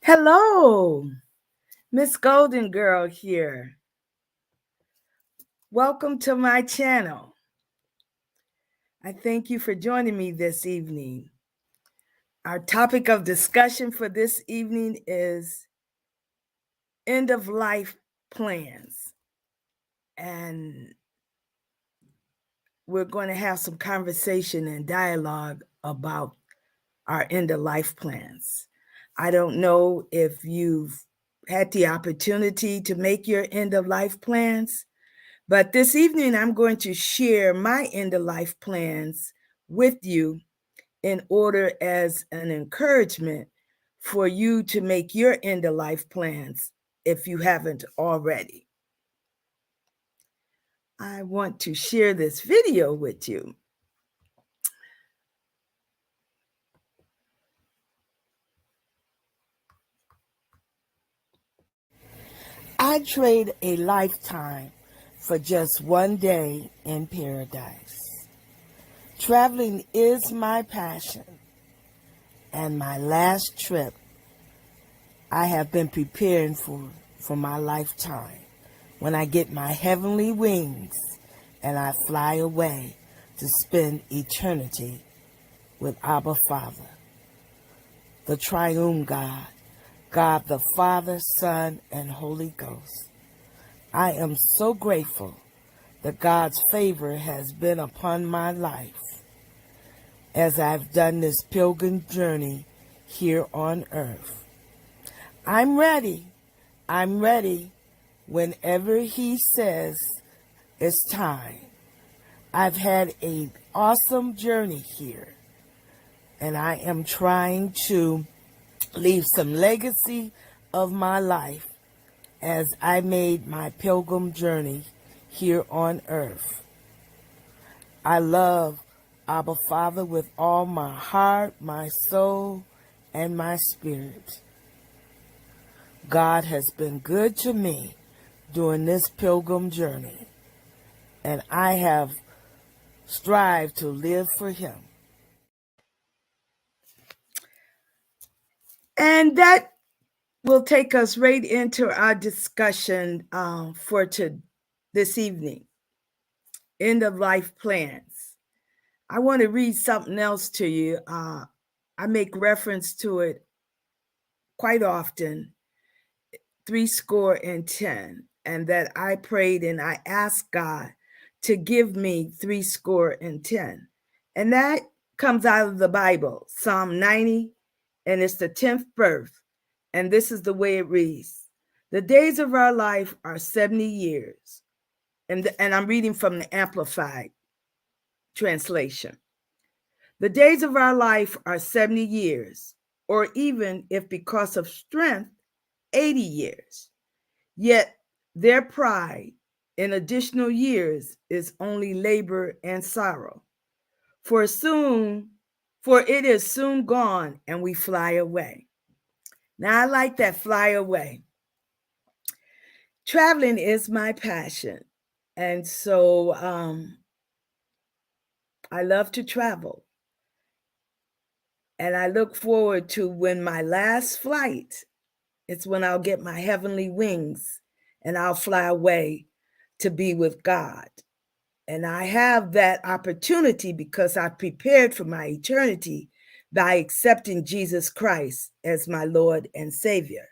Hello, Miss Golden Girl here. Welcome to my channel. I thank you for joining me this evening. Our topic of discussion for this evening is end of life plans. And we're going to have some conversation and dialogue about our end of life plans. I don't know if you've had the opportunity to make your end of life plans. But this evening, I'm going to share my end of life plans with you in order as an encouragement for you to make your end of life plans if you haven't already. I want to share this video with you. I trade a lifetime for just one day in paradise. Traveling is my passion, and my last trip I have been preparing for my lifetime when I get my heavenly wings and I fly away to spend eternity with Abba Father, the triune God, God the Father, Son, and Holy Ghost. I am so grateful that God's favor has been upon my life as I've done this pilgrim journey here on earth. I'm ready. I'm ready whenever He says it's time. I've had an awesome journey here, and I am trying to leave some legacy of my life as I made my pilgrim journey here on earth. I love Abba Father with all my heart, my soul, and my spirit. God has been good to me during this pilgrim journey, and I have strived to live for Him. And that will take us right into our discussion for this evening, end of life plans. I want to read something else to you. I make reference to it quite often, 70, and that I prayed and I asked God to give me 70. And that comes out of the Bible, Psalm 90, and it's the 10th verse. And this is the way it reads. The days of our life are 70 years. And I'm reading from the Amplified translation. The days of our life are 70 years, or even if because of strength, 80 years. Yet their pride in additional years is only labor and sorrow. For it is soon gone and we fly away. Now I like that, fly away. Traveling is my passion. And so I love to travel. And I look forward to when my last flight, it's when I'll get my heavenly wings and I'll fly away to be with God. And I have that opportunity because I prepared for my eternity by accepting Jesus Christ as my Lord and Savior.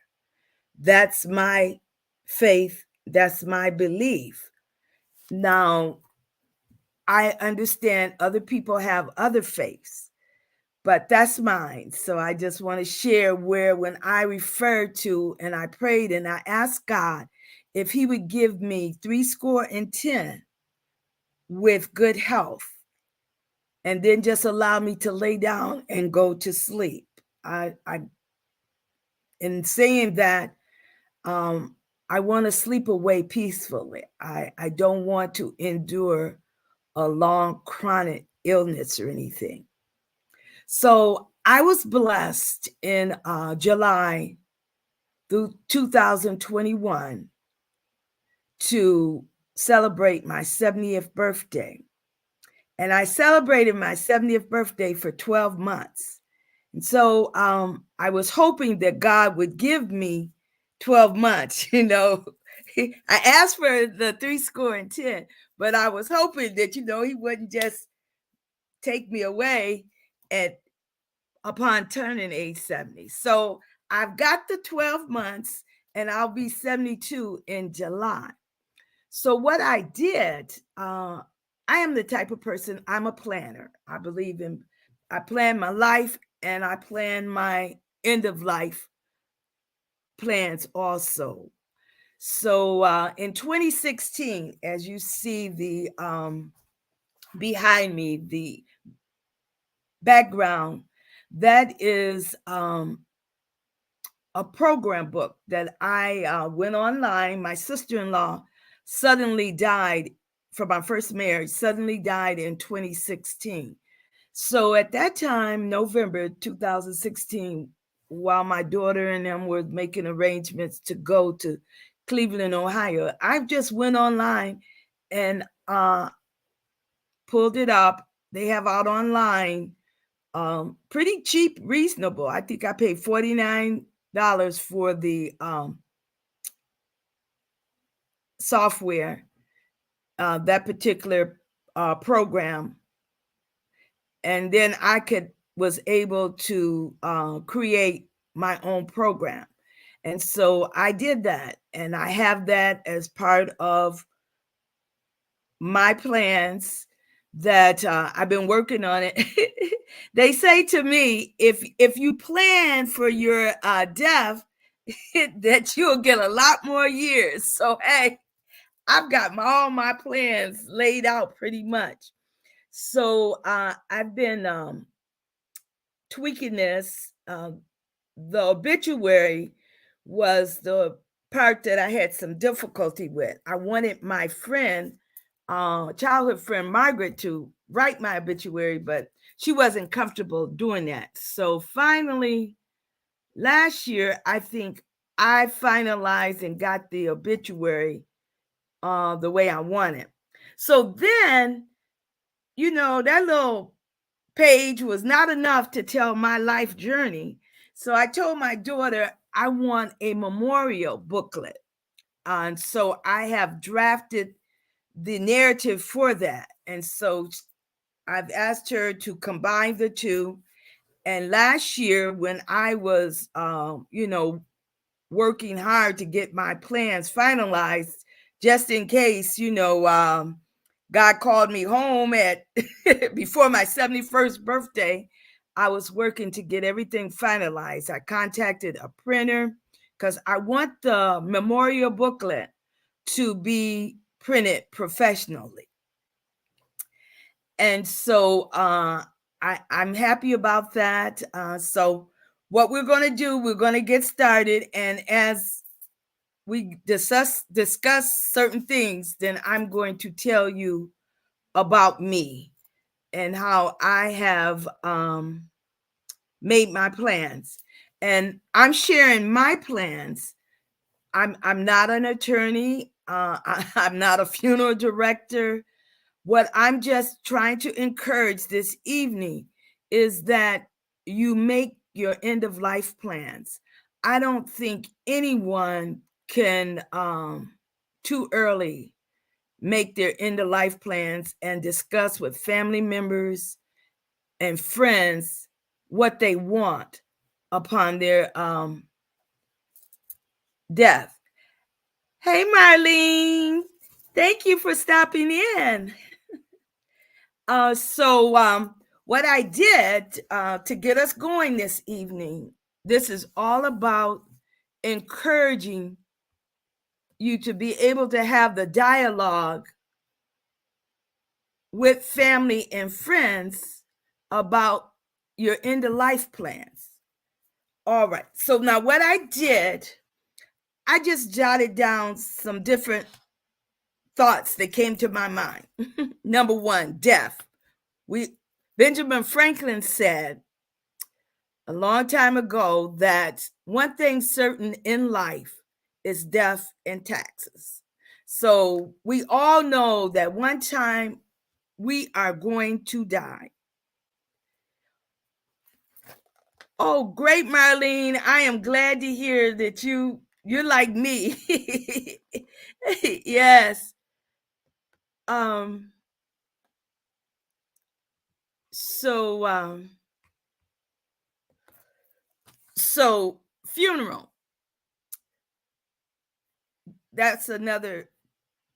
That's my faith. That's my belief. Now, I understand other people have other faiths, but that's mine. So I just want to share where when I referred to and I prayed and I asked God if He would give me 70 with good health and then just allow me to lay down and go to sleep. In saying that, I want to sleep away peacefully. I don't want to endure a long chronic illness or anything. So I was blessed in July through 2021 to celebrate my 70th birthday. And I celebrated my 70th birthday for 12 months. And so I was hoping that God would give me 12 months, I asked for the 70, but I was hoping that, he wouldn't just take me away upon turning age 70. So I've got the 12 months and I'll be 72 in July. So what I did, I am the type of person, I'm a planner. I plan my life and I plan my end of life plans also. So in 2016, as you see the behind me, the background, that is a program book that I went online. My sister-in-law suddenly died from my first marriage, suddenly died in 2016. So at that time, November 2016, while my daughter and them were making arrangements to go to Cleveland, Ohio, I just went online and pulled it up. They have out online, pretty cheap, reasonable. I think I paid $49 for the software, that particular program, and then I was able to create my own program. And so I did that, and I have that as part of my plans that I've been working on it. They say to me, if you plan for your death, that you'll get a lot more years. So hey, I've got all my plans laid out pretty much. So I've been tweaking this. The obituary was the part that I had some difficulty with. I wanted my friend, childhood friend Margaret, to write my obituary, but she wasn't comfortable doing that. So finally, last year, I think I finalized and got the obituary the way I wanted. So then, that little page was not enough to tell my life journey. So I told my daughter I want a memorial booklet. And so I have drafted the narrative for that. And so I've asked her to combine the two. And last year, when I was, working hard to get my plans finalized, just in case, God called me home at before my 71st birthday, I was working to get everything finalized. I contacted a printer because I want the memorial booklet to be printed professionally. And so I'm happy about that. So what we're going to do, we're going to get started. And as we discuss certain things, then I'm going to tell you about me and how I have made my plans. And I'm sharing my plans. I'm not an attorney. I'm not a funeral director. What I'm just trying to encourage this evening is that you make your end of life plans. I don't think anyone can too early make their end of life plans and discuss with family members and friends what they want upon their death. Hey, Marlene, thank you for stopping in. So what I did to get us going this evening, this is all about encouraging you to be able to have the dialogue with family and friends about your end of life plans. All right. So now what I did, I just jotted down some different thoughts that came to my mind. Number one, death. Benjamin Franklin said a long time ago that one thing certain in life is death and taxes. So we all know that one time we are going to die. Oh, great, Marlene. I am glad to hear that you're like me. Yes. Um so so funeral. That's another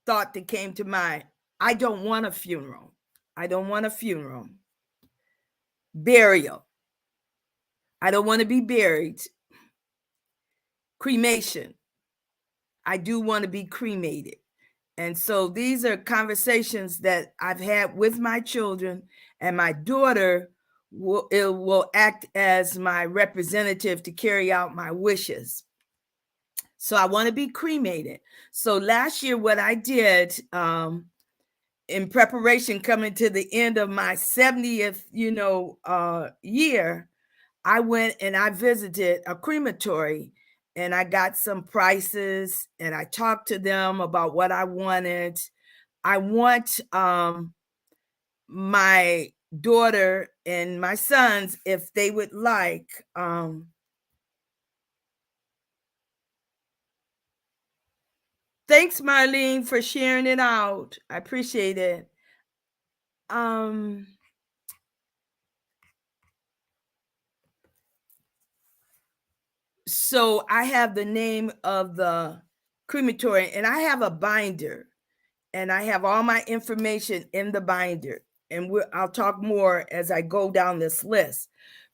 thought that came to mind. I don't want a funeral. I don't want a funeral. Burial. I don't want to be buried. Cremation. I do want to be cremated. And so these are conversations that I've had with my children, and my daughter will act as my representative to carry out my wishes. So I want to be cremated. So last year, what I did in preparation coming to the end of my 70th, year, I went and I visited a crematory, and I got some prices, and I talked to them about what I wanted. I want my daughter and my sons, if they would like, thanks, Marlene, for sharing it out. I appreciate it. Um, so I have the name of the crematory, and I have a binder, and I have all my information in the binder. And I'll talk more as I go down this list.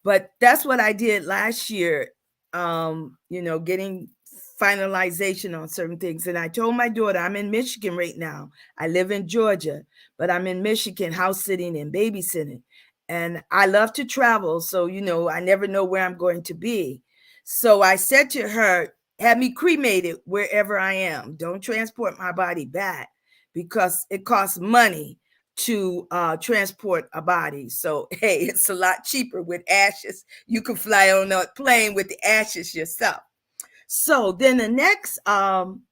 But that's what I did last year, getting finalization on certain things. And I told my daughter, I'm in Michigan right now. I live in Georgia, but I'm in Michigan house sitting and babysitting. And I love to travel. So, I never know where I'm going to be. So I said to her, have me cremated wherever I am. Don't transport my body back, because it costs money to transport a body. So, hey, it's a lot cheaper with ashes. You can fly on a plane with the ashes yourself. So then the next item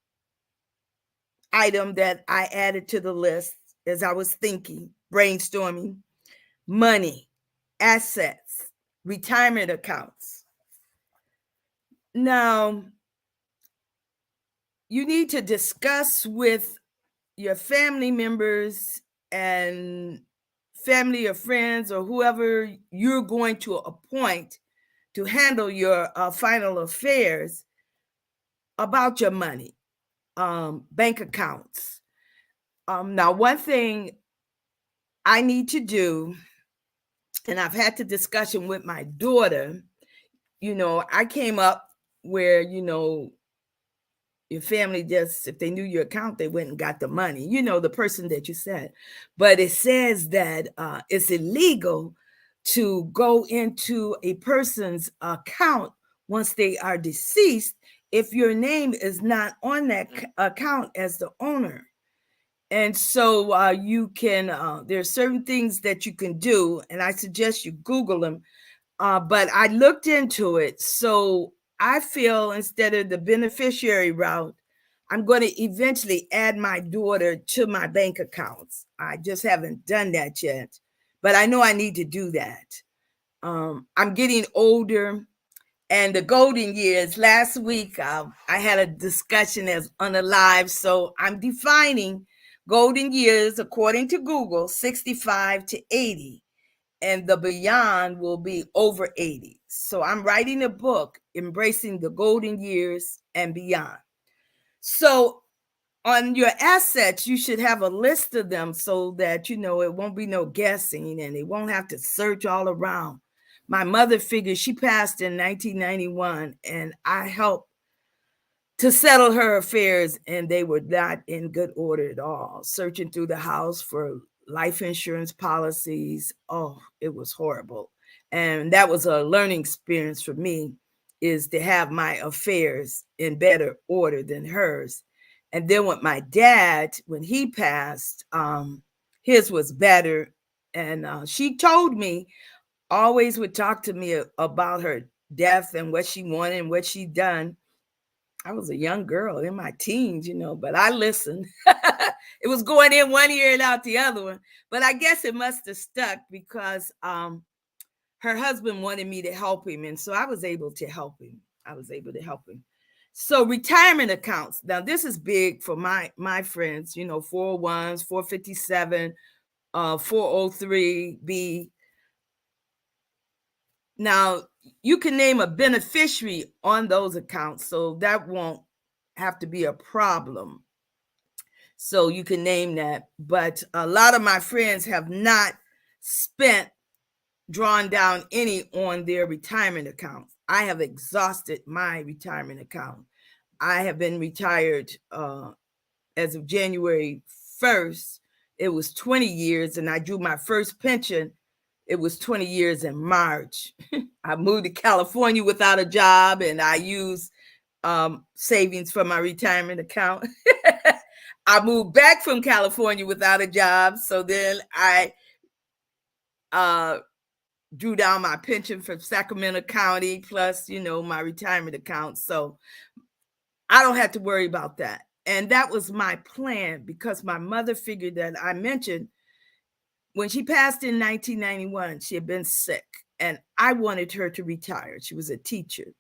that I added to the list, as I was thinking, brainstorming: money, assets, retirement accounts. Now, you need to discuss with your family members and family or friends or whoever you're going to appoint to handle your final affairs about your money, bank accounts. Now, one thing I need to do, and I've had the discussion with my daughter, I came up where, your family just, if they knew your account, they went and got the money, the person that you said. But it says that it's illegal to go into a person's account once they are deceased if your name is not on that account as the owner. And so you can, there are certain things that you can do, and I suggest you Google them. But I looked into it. So I feel instead of the beneficiary route, I'm going to eventually add my daughter to my bank accounts. I just haven't done that yet, but I know I need to do that. I'm getting older, and the golden years. Last week, I had a discussion as on a live, so I'm defining golden years according to Google: 65 to 80. And the beyond will be over 80. So I'm writing a book, Embracing the Golden Years and Beyond. So on your assets, you should have a list of them so that, it won't be no guessing and they won't have to search all around. My mother figures, she passed in 1991, and I helped to settle her affairs, and they were not in good order at all. Searching through the house for life insurance policies. Oh, it was horrible. And that was a learning experience for me, is to have my affairs in better order than hers. And then with my dad, when he passed, his was better. And she told me, always would talk to me about her death and what she wanted and what she done. I was a young girl in my teens, but I listened. It was going in one ear and out the other one. But I guess it must have stuck because her husband wanted me to help him, and so I was able to help him. So retirement accounts. Now this is big for my friends, 401s, 457, 403B. Now you can name a beneficiary on those accounts, so that won't have to be a problem. So you can name that. But a lot of my friends have not drawn down any on their retirement accounts. I have exhausted my retirement account. I have been retired as of January 1st. It was 20 years, and I drew my first pension. It was 20 years in March. I moved to California without a job, and I used savings from my retirement account. I moved back from California without a job, so then I drew down my pension from Sacramento County, plus, my retirement account. So I don't have to worry about that. And that was my plan, because my mother figured that, I mentioned, when she passed in 1991, she had been sick, and I wanted her to retire. She was a teacher,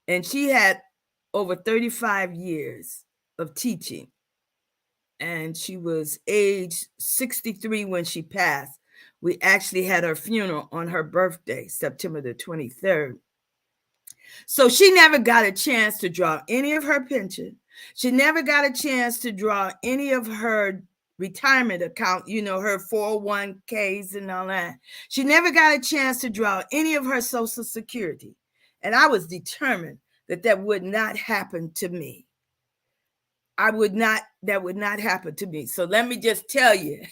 and she had over 35 years of teaching. And she was age 63 when she passed. We actually had her funeral on her birthday, September the 23rd. So she never got a chance to draw any of her pension. She never got a chance to draw any of her retirement account, her 401ks and all that. She never got a chance to draw any of her Social Security. And I was determined that would not happen to me. That would not happen to me. So let me just tell you,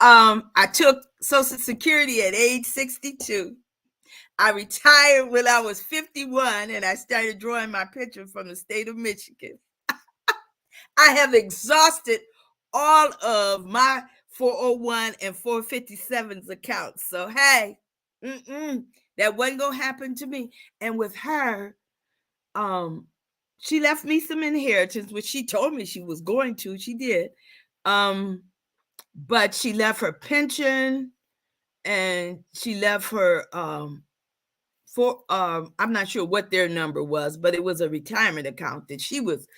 I took Social Security at age 62. I retired when I was 51, and I started drawing my pension from the state of Michigan. I have exhausted all of my 401 and 457's accounts. So, hey, that wasn't going to happen to me. And with her, she left me some inheritance, which she told me she was going to. She did. But she left her pension, and she left her I'm not sure what their number was, but it was a retirement account that she was,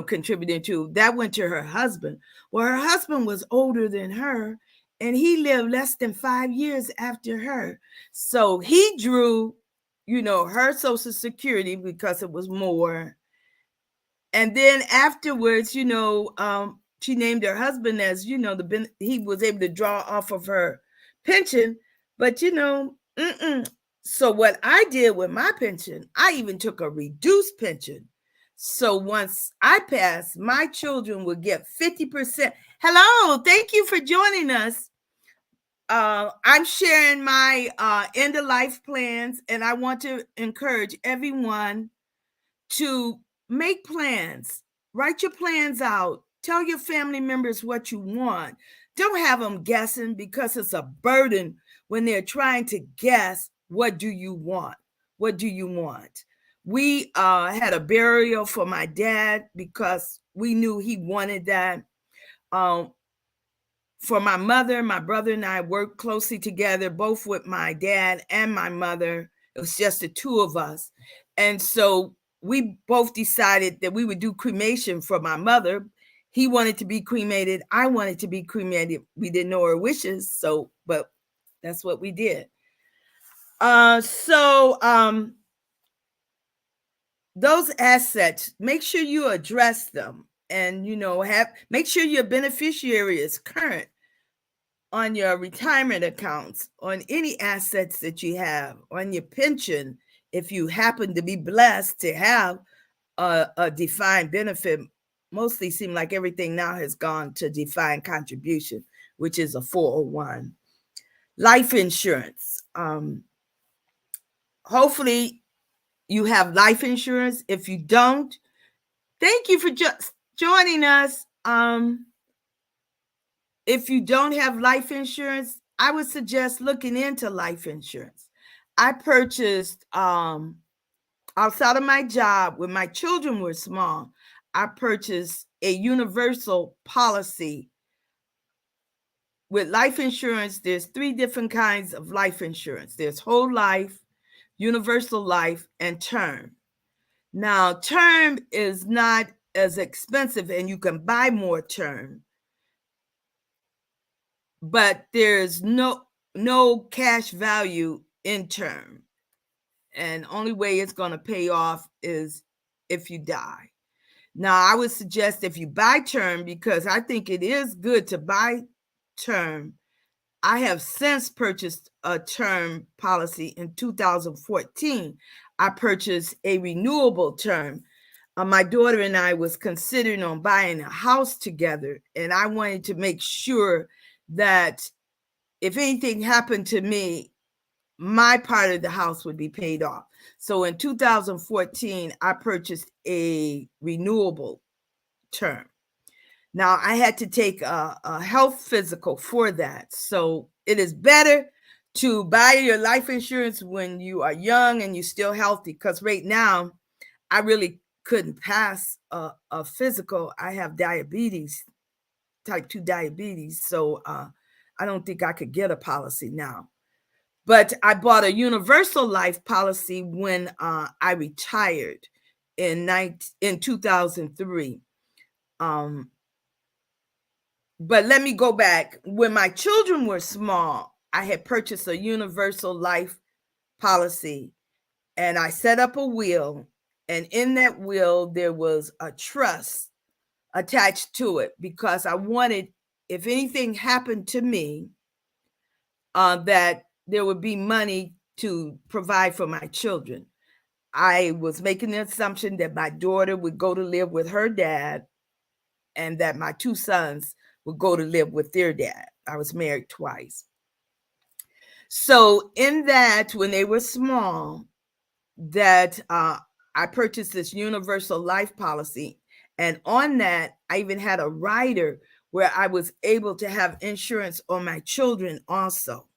contributing to. That went to her husband. Well, her husband was older than her, and he lived less than 5 years after her. So he drew, her Social Security because it was more. And then afterwards, she named her husband as, he was able to draw off of her pension. But, so what I did with my pension, I even took a reduced pension. So once I passed, my children would get 50%. Hello, thank you for joining us. I'm sharing my end of life plans, and I want to encourage everyone to make plans. Write your plans out. Tell your family members what you want. Don't have them guessing, because it's a burden when they're trying to guess. What do you want? What do you want? We had a burial for my dad because we knew he wanted that. For my mother, my brother and I worked closely together, both with my dad and my mother. It was just the two of us. And so we both decided that we would do cremation for my mother. He wanted to be cremated. I wanted to be cremated. We didn't know her wishes, but that's what we did. Those assets, make sure you address them, and make sure your beneficiary is current on your retirement accounts, on any assets that you have, on your pension. If you happen to be blessed to have a defined benefit, mostly seem like everything now has gone to defined contribution, which is a 401. Life insurance. Hopefully you have life insurance. If you don't, thank you for just joining us. If you don't have life insurance, I would suggest looking into life insurance. I purchased, outside of my job, when my children were small, I purchased a universal policy with life insurance, there's three different kinds of life insurance. There's whole life, universal life, and term. Now, term is not as expensive and you can buy more term, but there's no cash value in term. And only way it's going to pay off is if you die. Now, I would suggest if you buy term, because I think it is good to buy term. I have since purchased a term policy in 2014. I purchased a renewable term. My daughter and I was considering on buying a house together, and I wanted to make sure that if anything happened to me, my part of the house would be paid off. So in 2014, I purchased a renewable term. Now, I had to take a health physical for that. So it is better to buy your life insurance when you are young and you're still healthy, because right now, I really couldn't pass a physical. I have diabetes, type 2 diabetes. So I don't think I could get a policy now. But I bought a universal life policy when I retired in 2003. But let me go back. When my children were small, I had purchased a universal life policy, and I set up a will. And in that will, there was a trust attached to it, because I wanted, if anything happened to me, that there would be money to provide for my children. I was making the assumption that my daughter would go to live with her dad and that my two sons would go to live with their dad. I was married twice. So in that, when they were small, that I purchased this universal life policy. And on that, I even had a rider where I was able to have insurance on my children also.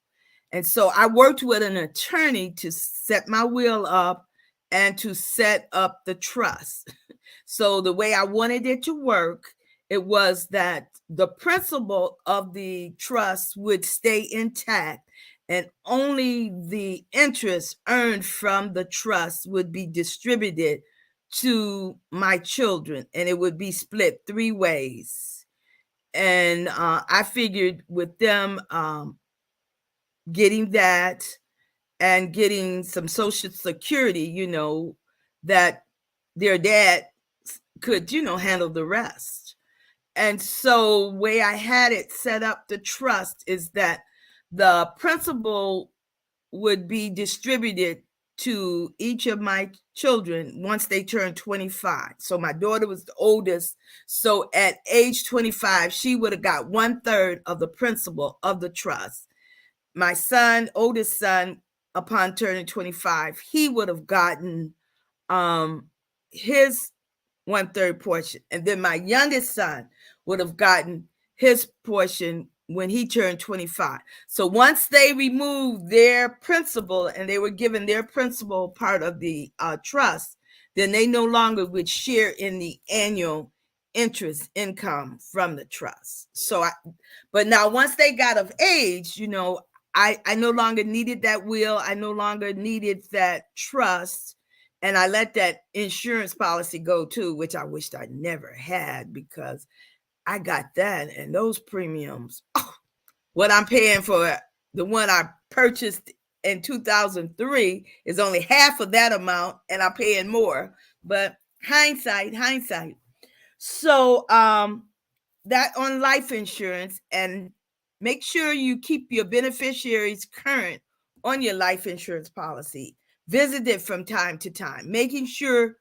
And so I worked with an attorney to set my will up and to set up the trust. So the way I wanted it to work, it was that the principle of the trust would stay intact, and only the interest earned from the trust would be distributed to my children, and it would be split three ways. And I figured with them getting that and getting some social security, that their dad could, handle the rest. And so way I had it set up, the trust, is that the principal would be distributed to each of my children once they turned 25. So my daughter was the oldest. So at age 25, she would have got 1/3 of the principal of the trust. My son, oldest son, upon turning 25, he would have gotten his 1/3 portion. And then my youngest son would have gotten his portion when he turned 25. So once they removed their principal and they were given their principal part of the trust, then they no longer would share in the annual interest income from the trust. But now once they got of age, I no longer needed that will. I no longer needed that trust. And I let that insurance policy go too, which I wished I never had, because I got that and those premiums. What I'm paying for the one I purchased in 2003 is only half of that amount, and I'm paying more. But hindsight. So that on life insurance, and make sure you keep your beneficiaries current on your life insurance policy. Visit it from time to time, making sure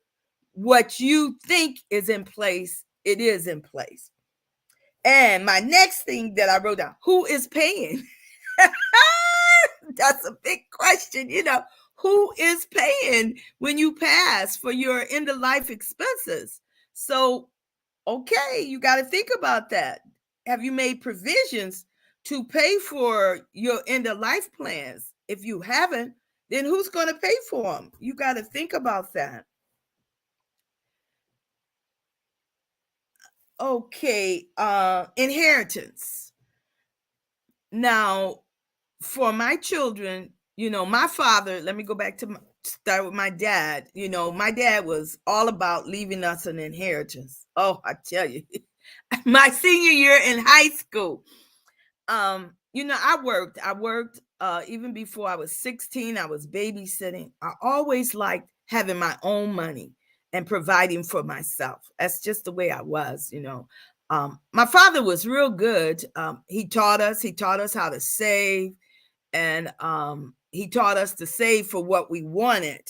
what you think is in place, it is in place. And my next thing that I wrote down, who is paying? That's a big question, who is paying when you pass for your end of life expenses? So, okay, you got to think about that. Have you made provisions to pay for your end of life plans? If you haven't, then who's going to pay for them? You got to think about that. Okay, inheritance. Now, for my children, my father, let me go back to start with my dad. My dad was all about leaving us an inheritance. Oh, I tell you, my senior year in high school, I worked even before I was 16. I was babysitting. I always liked having my own money and providing for myself. That's just the way I was. My father was real good. He taught us how to save, and he taught us to save for what we wanted.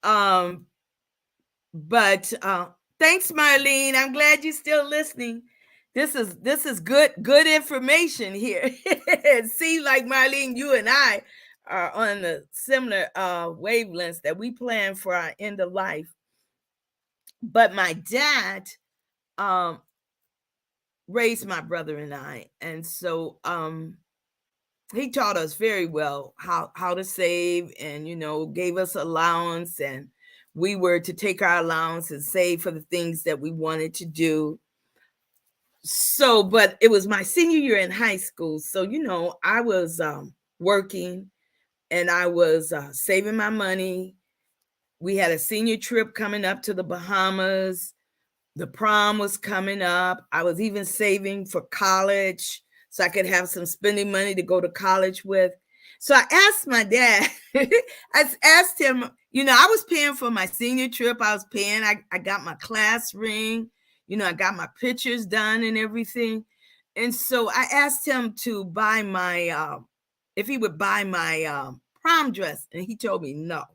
Um, but thanks, Marlene. I'm glad you're still listening. This is good information here. See, like Marlene, you and I are on the similar wavelengths that we plan for our end of life. But my dad um, raised my brother and I, and so he taught us very well how to save, and gave us allowance, and we were to take our allowance and save for the things that we wanted to do. So, but it was my senior year in high school, so I was working, and I was saving my money. We had a senior trip coming up to the Bahamas. The prom was coming up. I was even saving for college so I could have some spending money to go to college with. So I asked my dad, I asked him, I was paying for my senior trip. I got my class ring, I got my pictures done and everything. And so I asked him to buy if he would buy my prom dress. And he told me no.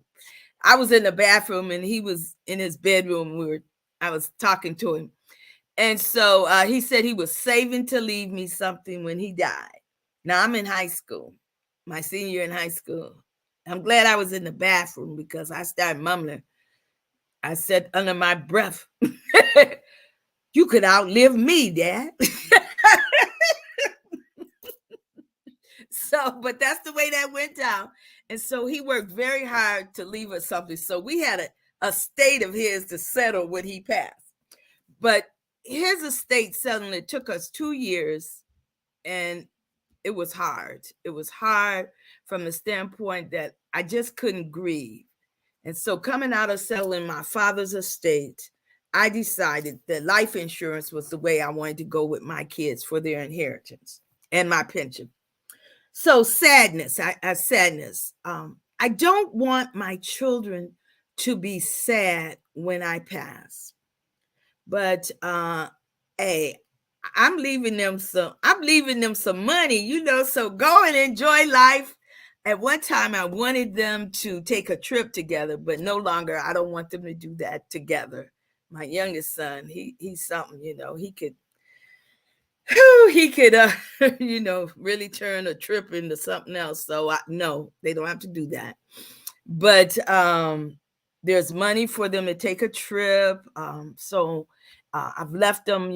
I was in the bathroom and he was in his bedroom. I was talking to him. And so he said he was saving to leave me something when he died. Now I'm in high school, my senior year in high school. I'm glad I was in the bathroom because I started mumbling. I said under my breath, "You could outlive me, Dad." But that's the way that went down. And so he worked very hard to leave us something. So we had a estate of his to settle when he passed. But his estate settlement, it took us 2 years, and it was hard. It was hard from the standpoint that I just couldn't grieve. And so coming out of settling my father's estate, I decided that life insurance was the way I wanted to go with my kids for their inheritance and my pension. So sadness. I don't want my children to be sad when I pass. But hey, I'm leaving them some money, so go and enjoy life. At one time I wanted them to take a trip together, but no longer. I don't want them to do that together. My youngest son, he's something, he could really turn a trip into something else. So no, they don't have to do that. But there's money for them to take a trip. So I've left them,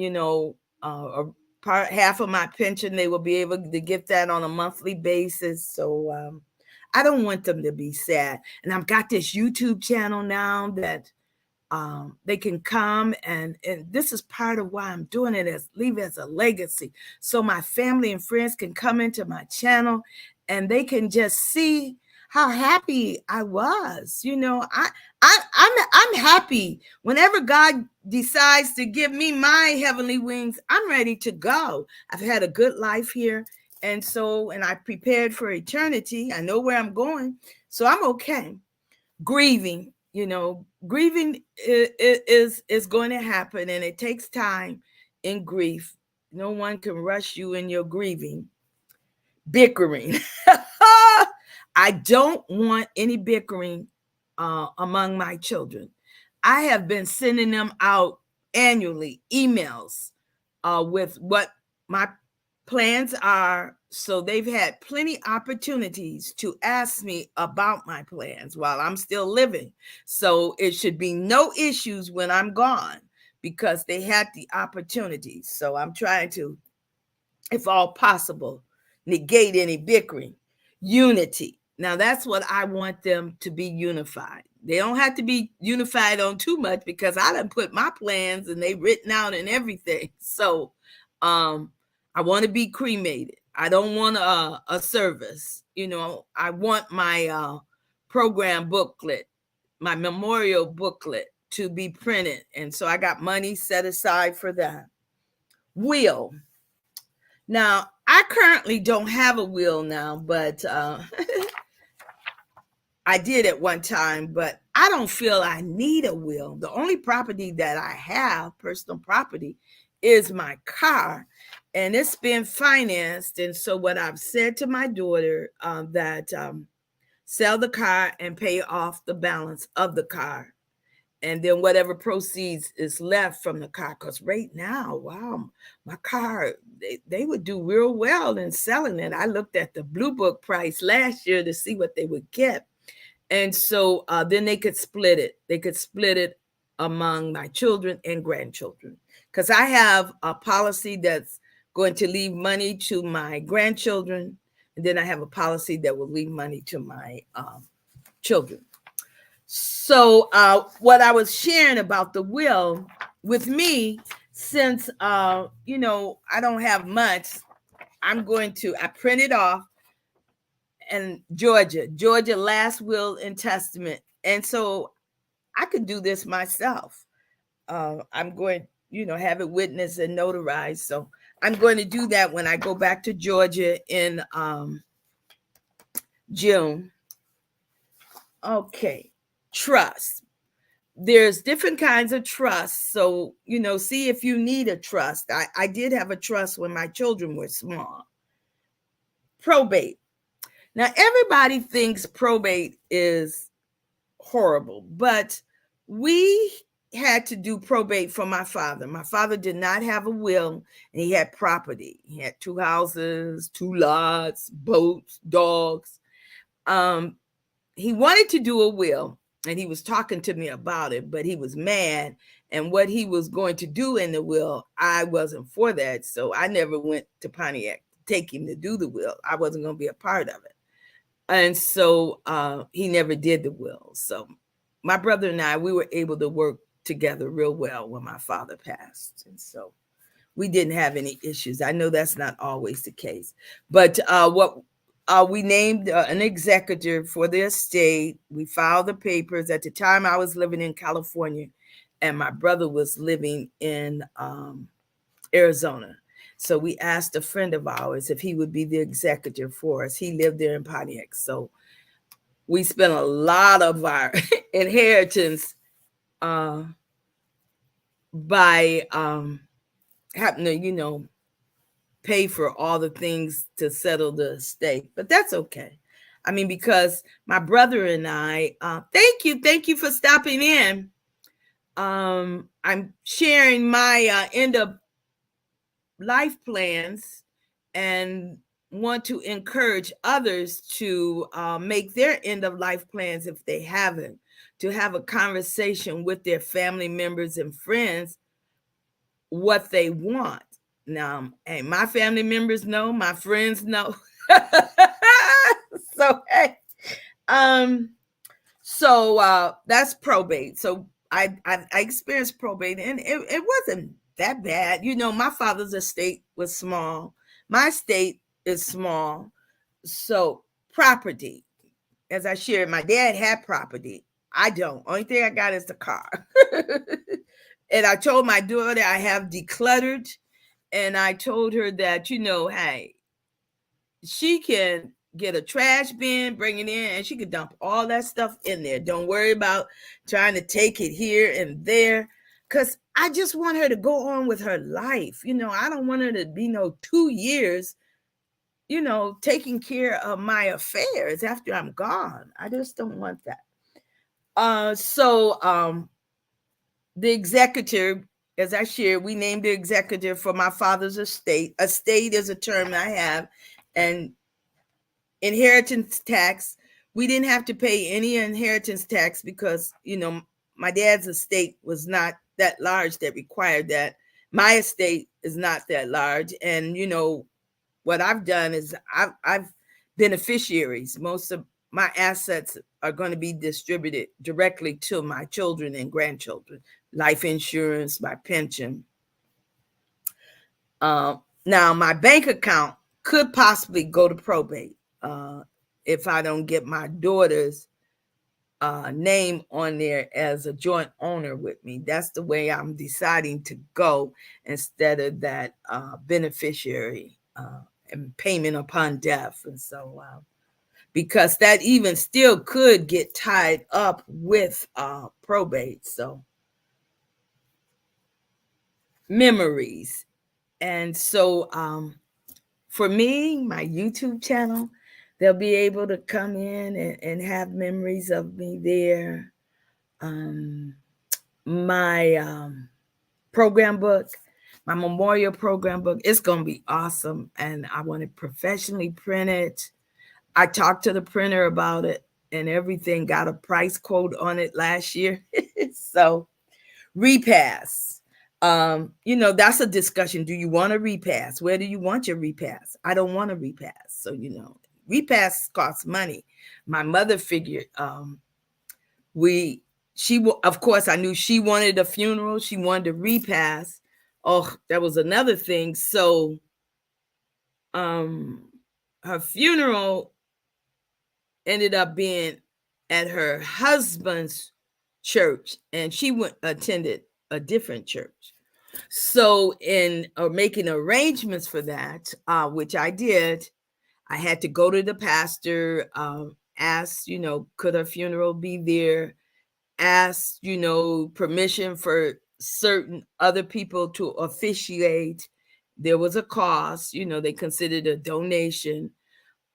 half of my pension. They will be able to get that on a monthly basis. So I don't want them to be sad. And I've got this YouTube channel now that they can come, and this is part of why I'm doing it, leave as a legacy, so my family and friends can come into my channel and they can just see how happy I was. I'm happy whenever God decides to give me my heavenly wings. I'm ready to go. I've had a good life here, and I prepared for eternity. I know where I'm going, so I'm okay. Grieving is going to happen, and it takes time in grief. No one can rush you in your grieving. Bickering. I don't want any bickering among my children. I have been sending them out annually emails with what my plans are. So they've had plenty opportunities to ask me about my plans while I'm still living. So it should be no issues when I'm gone because they had the opportunities. So I'm trying to, if all possible, negate any bickering. Unity. Now that's what I want them to be unified. They don't have to be unified on too much because I done put my plans and they written out and everything. So I want to be cremated. I don't want a service. I want my program booklet, my memorial booklet to be printed. And so I got money set aside for that. Will. Now, I currently don't have a will now, but I did at one time, but I don't feel I need a will. The only property that I have, personal property, is my car, and it's been financed. And so, what I've said to my daughter that sell the car and pay off the balance of the car, and then whatever proceeds is left from the car. Because right now, wow, my car, they would do real well in selling it. I looked at the Blue Book price last year to see what they would get. And so then they could split it. They could split it among my children and grandchildren. Because I have a policy that's going to leave money to my grandchildren. And then I have a policy that will leave money to my children. So what I was sharing about the will with me, since, I don't have much, I print it off. And Georgia last will and testament. And so I could do this myself. I'm going, have it witnessed and notarized. So I'm going to do that when I go back to Georgia in June. Okay. Trust. There's different kinds of trusts. So, see if you need a trust. I did have a trust when my children were small. Probate. Now, everybody thinks probate is horrible, but we had to do probate for my father. My father did not have a will, and he had property. He had 2 houses, 2 lots, boats, dogs. He wanted to do a will, and he was talking to me about it, but he was mad. And what he was going to do in the will, I wasn't for that. So I never went to Pontiac to take him to do the will. I wasn't going to be a part of it. And so he never did the will. So my brother and I, we were able to work together real well when my father passed. And so we didn't have any issues. I know that's not always the case. But we named an executor for the estate. We filed the papers. At the time, I was living in California, and my brother was living in Arizona. So we asked a friend of ours if he would be the executor for us. He lived there in Pontiac. So we spent a lot of our inheritance by having to, pay for all the things to settle the estate. But that's okay. I mean, because my brother and I, thank you for stopping in. I'm sharing my end of life plans and want to encourage others to make their end of life plans if they haven't, to have a conversation with their family members and friends what they want. Now, hey, my family members know, my friends know. So hey, that's probate. So I experienced probate, and it wasn't that bad. My father's estate was small. My estate is small. So property, as I shared, my dad had property. I don't. Only thing I got is the car. And I told my daughter I have decluttered, and I told her that, hey, she can get a trash bin, bring it in, and she could dump all that stuff in there. Don't worry about trying to take it here and there, because I just want her to go on with her life. I don't want her to be 2 years, taking care of my affairs after I'm gone. I just don't want that. The executor, as I shared, we named the executor for my father's estate. Estate is a term I have. And inheritance tax, we didn't have to pay any inheritance tax because, my dad's estate was not that large that required that. My estate is not that large. And, what I've done is I've beneficiaries. Most of my assets are going to be distributed directly to my children and grandchildren. Life insurance, my pension. Now, my bank account could possibly go to probate if I don't get my daughter's name on there as a joint owner with me. That's the way I'm deciding to go instead of that beneficiary and payment upon death. And so, because that even still could get tied up with probate. So, memories. And so, for me, my YouTube channel, they'll be able to come in and have memories of me there. My program book, my memorial program book, it's going to be awesome. And I want it professionally printed. I talked to the printer about it and everything, got a price quote on it last year. So, repass. That's a discussion. Do you want a repass? Where do you want your repass? I don't want a repass. So, repass costs money. My mother figured of course, I knew she wanted a funeral. She wanted a repass. Oh, that was another thing. So, her funeral ended up being at her husband's church, and she attended a different church. So, in making arrangements for that, which I did, I had to go to the pastor, ask, could her funeral be there? Ask, permission for certain other people to officiate. There was a cost, they considered a donation.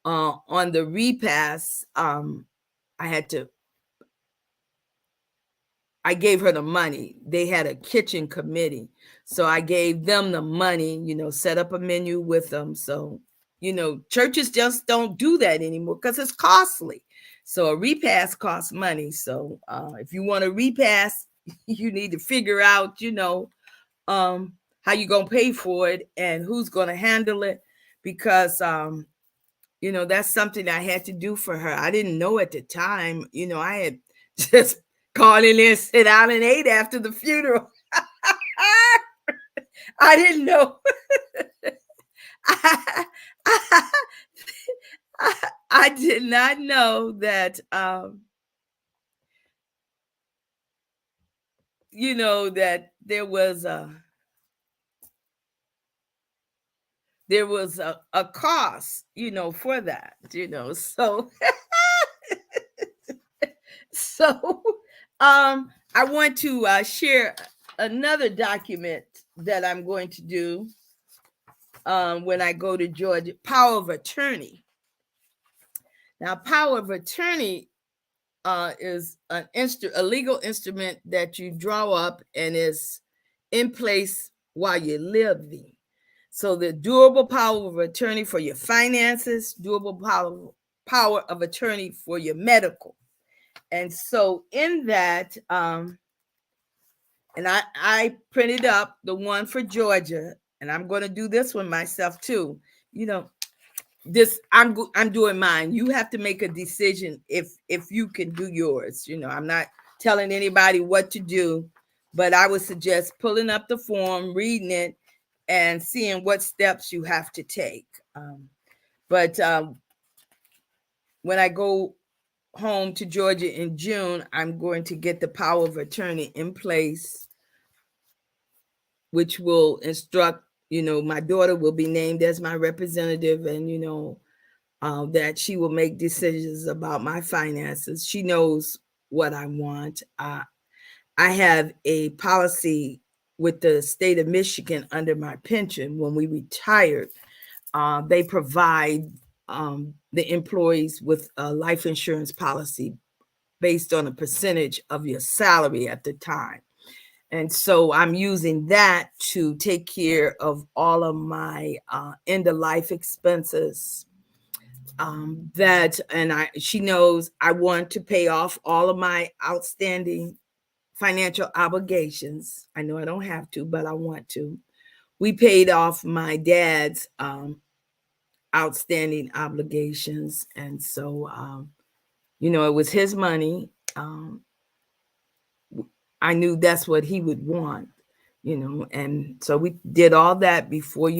On the repass, I gave her the money. They had a kitchen committee. So I gave them the money, set up a menu with them. So, churches just don't do that anymore because it's costly. So a repass costs money. So if you want to repass, you need to figure out, how you're going to pay for it and who's going to handle it. Because, that's something I had to do for her. I didn't know at the time, I had just gone in there, sit down and ate after the funeral. I didn't know. I did not know that, that there was a cost, for that, so so I want to share another document that I'm going to do when I go to Georgia. Power of attorney. Now, power of attorney is a legal instrument that you draw up and is in place while you're living. So the durable power of attorney for your finances, durable power of attorney for your medical. And so in that, and I printed up the one for Georgia, and I'm going to do this one myself too. I'm doing mine. You have to make a decision if you can do yours. I'm not telling anybody what to do, but I would suggest pulling up the form, reading it, and seeing what steps you have to take. But when I go home to Georgia in June, I'm going to get the power of attorney in place, which will instruct, my daughter will be named as my representative, and, that she will make decisions about my finances. She knows what I want. I have a policy with the state of Michigan under my pension. When we retired, they provide the employees with a life insurance policy based on a percentage of your salary at the time. And so I'm using that to take care of all of my end of life expenses. She knows I want to pay off all of my outstanding financial obligations. I know I don't have to, but I want to. We paid off my dad's outstanding obligations. And so, it was his money. I knew that's what he would want. and so we did all that before,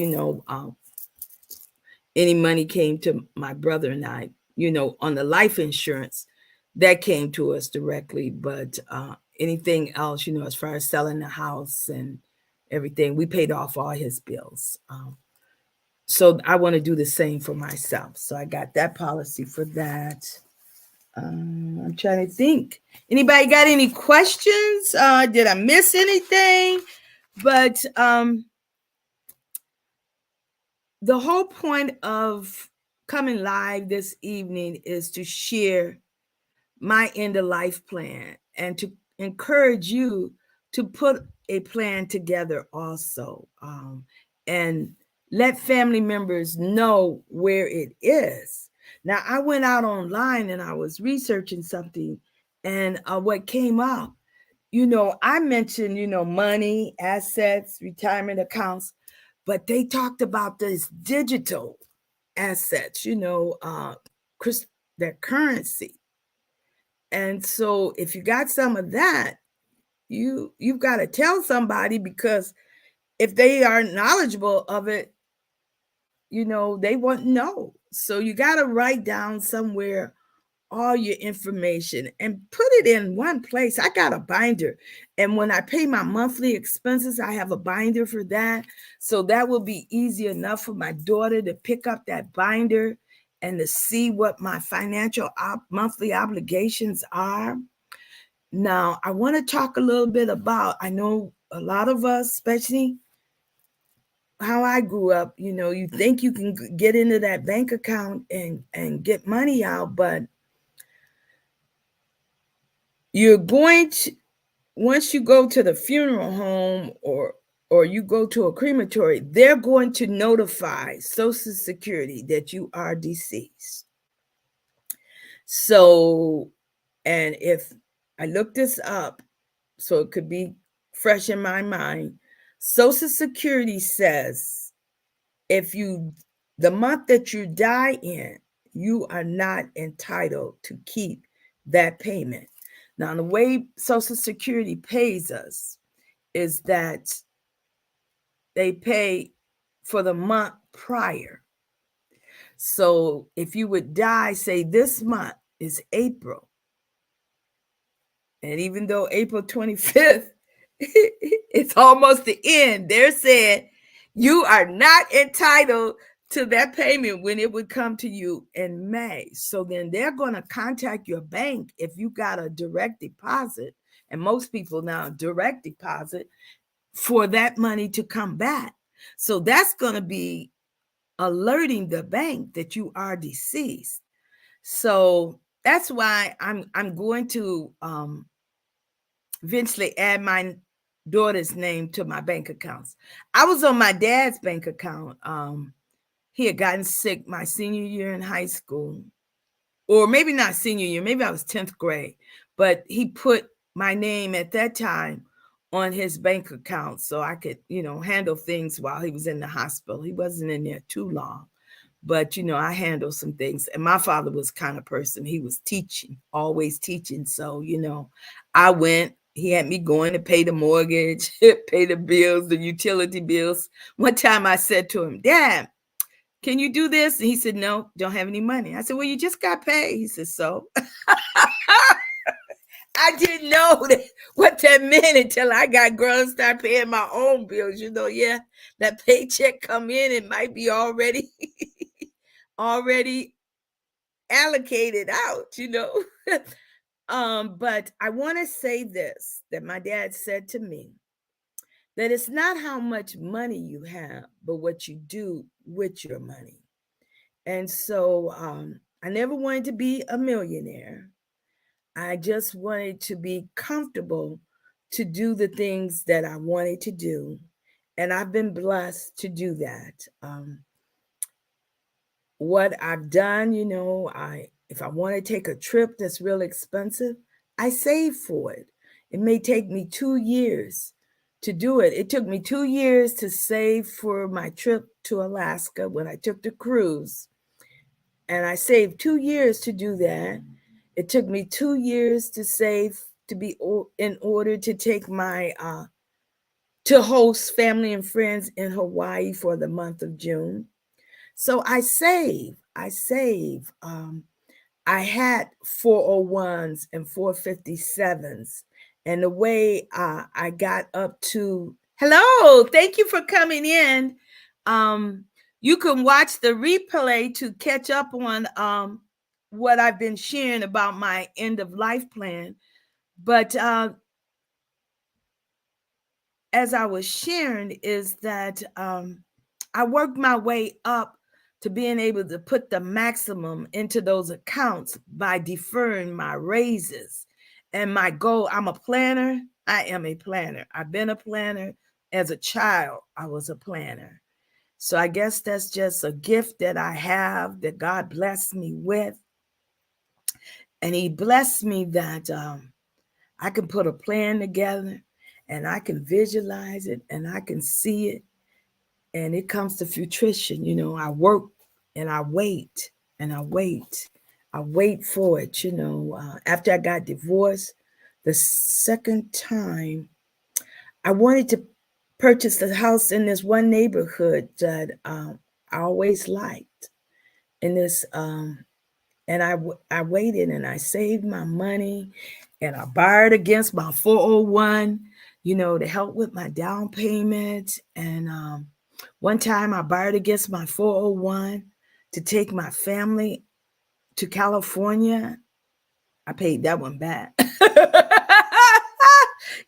any money came to my brother and I, on the life insurance that came to us directly. But anything else, as far as selling the house and everything, we paid off all his bills. So I want to do the same for myself. So I got that policy for that. I'm trying to think. Anybody got any questions? Did I miss anything? But the whole point of coming live this evening is to share my end of life plan and to encourage you to put a plan together also, and let family members know where it is. Now, I went out online and I was researching something, and what came up, I mentioned, money, assets, retirement accounts, but they talked about this digital assets, their currency. And so if you got some of that, you've got to tell somebody, because if they are knowledgeable of it, they won't know. So you got to write down somewhere all your information and put it in one place. I got a binder, and when I pay my monthly expenses, I have a binder for that. So that will be easy enough for my daughter to pick up that binder and to see what my financial monthly obligations are. Now, I want to talk a little bit about, I know a lot of us, especially how I grew up, you think you can get into that bank account and get money out, but you're going to, once you go to the funeral home or you go to a crematory, they're going to notify Social Security that you are deceased. So, and if I look this up, so it could be fresh in my mind, Social Security says if the month that you die in, you are not entitled to keep that payment. Now, the way Social Security pays us is that they pay for the month prior. So if you would die, say this month is April, and even though April 25th, it's almost the end, they're saying you are not entitled to that payment when it would come to you in May. So then they're going to contact your bank if you got a direct deposit, and most people now direct deposit, for that money to come back. So that's going to be alerting the bank that you are deceased. So that's why I'm going to eventually add my daughter's name to my bank accounts. I was on my dad's bank account. He had gotten sick my senior year in high school, or maybe not senior year, maybe I was 10th grade, but he put my name at that time on his bank account so I could, handle things while he was in the hospital. He wasn't in there too long, but, I handled some things. And my father was kind of person, he was teaching, always teaching. So, I went, he had me going to pay the mortgage, pay the bills, the utility bills. One time I said to him, Dad, can you do this? And he said, no, don't have any money. I said, well, you just got paid. He said, so? I didn't know what that meant until I got grown and started paying my own bills. Yeah, that paycheck come in, it might be already already allocated out. But I want to say this, that my dad said to me, that it's not how much money you have, but what you do with your money. And so I never wanted to be a millionaire. I just wanted to be comfortable to do the things that I wanted to do. And I've been blessed to do that. What I've done, if I want to take a trip that's real expensive, I save for it. It may take me 2 years to do it. It took me 2 years to save for my trip to Alaska when I took the cruise. And I saved 2 years to do that. It took me 2 years to save to be in order to take my to host family and friends in Hawaii for the month of June. So I save. I had 401s and 457s. And the way I got up to, hello, thank you for coming in. You can watch the replay to catch up on what I've been sharing about my end of life plan. But as I was sharing, is that I worked my way up to being able to put the maximum into those accounts by deferring my raises. And my goal, I'm a planner. I am a planner. I've been a planner. As a child, I was a planner. So I guess that's just a gift that I have that God blessed me with. And He blessed me that I can put a plan together and I can visualize it and I can see it. And it comes to fruition. You know, I work and I wait and I wait. I wait for it. You know, after I got divorced, the second time, I wanted to purchase a house in this one neighborhood that I always liked. In this, and I waited and I saved my money and I borrowed against my 401, you know, to help with my down payment. And one time I borrowed against my 401 to take my family to California. I paid that one back.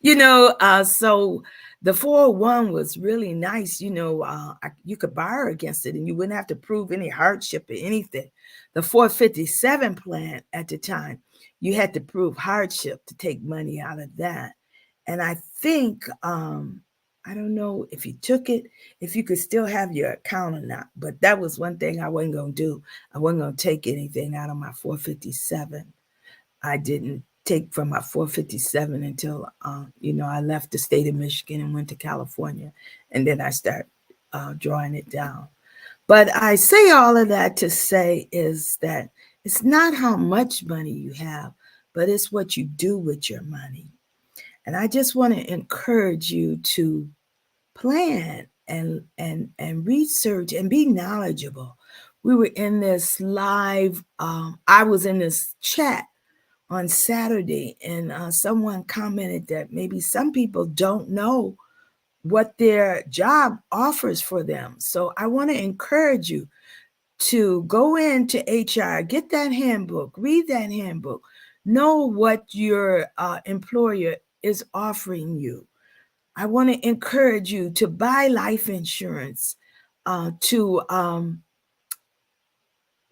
You know, so the 401 was really nice. You know, you could borrow against it and you wouldn't have to prove any hardship or anything. The 457 plan at the time, you had to prove hardship to take money out of that. And I think, I don't know if you took it, if you could still have your account or not, but that was one thing I wasn't going to do. I wasn't going to take anything out of my 457. I didn't take from my 457 until, you know, I left the state of Michigan and went to California. And then I start drawing it down. But I say all of that to say is that it's not how much money you have, but it's what you do with your money. And I just want to encourage you to plan and research and be knowledgeable. We were in this live, I was in this chat on Saturday, and someone commented that maybe some people don't know what their job offers for them. So I want to encourage you to go into HR, get that handbook, read that handbook, know what your employer is offering you. I want to encourage you to buy life insurance, to